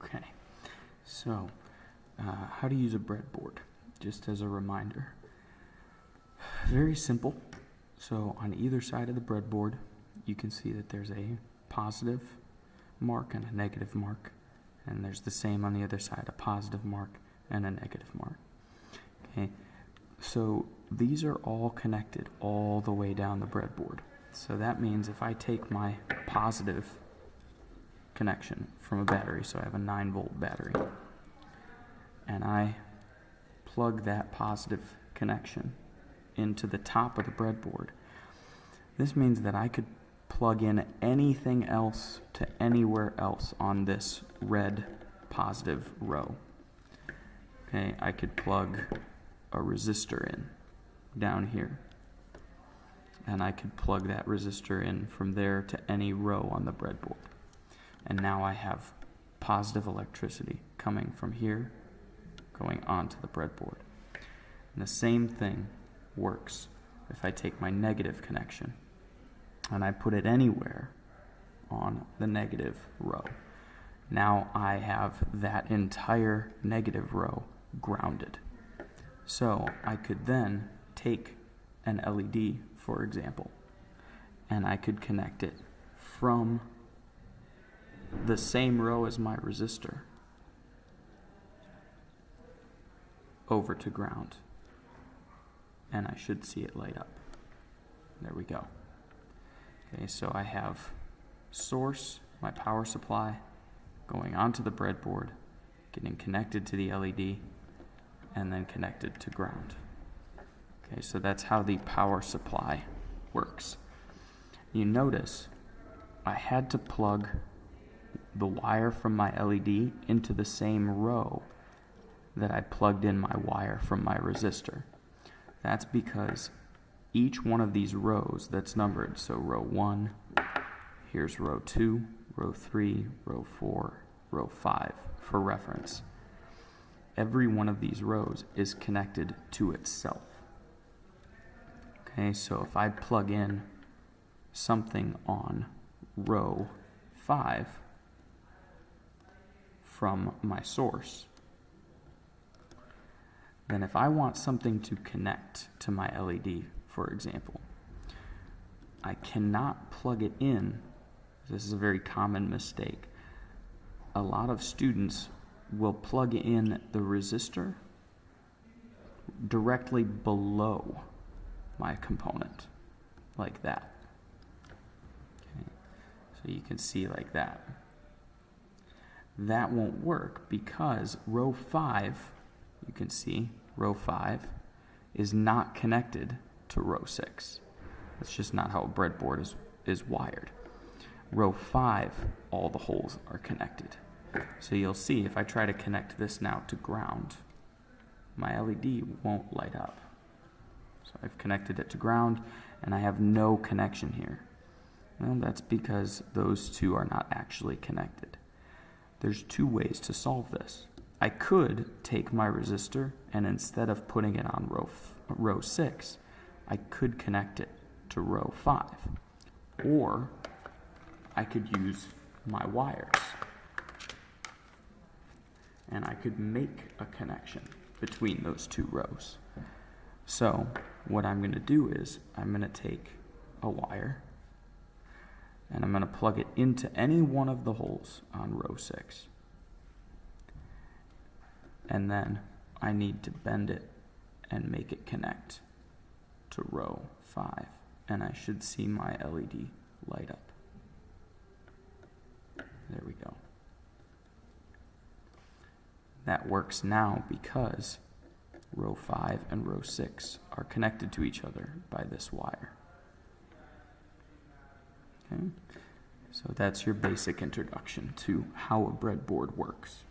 Okay, so how to use a breadboard, just as a reminder. Very simple. So on either side of the breadboard, you can see that there's a positive mark and a negative mark, and there's the same on the other side, a positive mark and a negative mark. Okay, so these are all connected all the way down the breadboard. So that means if I take my positive connection from a battery, so I have a 9-volt battery, and I plug that positive connection into the top of the breadboard, this means that I could plug in anything else to anywhere else on this red positive row. Okay, I could plug a resistor in down here, and I could plug that resistor in from there to any row on the breadboard. And now I have positive electricity coming from here, going onto the breadboard. And the same thing works if I take my negative connection and I put it anywhere on the negative row. Now I have that entire negative row grounded. So I could then take an LED, for example, and I could connect it from the same row as my resistor over to ground, and I should see it light up. There we go. Okay, so I have source, my power supply, going onto the breadboard, getting connected to the LED, and then connected to ground. Okay, so that's how the power supply works. You notice I had to plug the wire from my LED into the same row that I plugged in my wire from my resistor. That's because each one of these rows that's numbered, so row 1, here's row 2, row 3, row 4, row 5, for reference. Every one of these rows is connected to itself. Okay, so if I plug in something on row 5 from my source, then if I want something to connect to my LED, for example, I cannot plug it in. This is a very common mistake. A lot of students will plug in the resistor directly below my component, like that. Okay. So you can see like that. That won't work because row 5, you can see row 5 is not connected to row 6. That's just not how a breadboard is wired. Row 5, all the holes are connected. So you'll see if I try to connect this now to ground, my LED won't light up. So I've connected it to ground and I have no connection here. Well, that's because those two are not actually connected. There's two ways to solve this. I could take my resistor and instead of putting it on row 6, I could connect it to row 5. Or I could use my wires and I could make a connection between those two rows. So what I'm going to do is I'm going to take a wire and I'm going to plug it into any one of the holes on row 6. And then I need to bend it and make it connect to row 5. And I should see my LED light up. There we go. That works now because row 5 and row 6 are connected to each other by this wire. Okay? So that's your basic introduction to how a breadboard works.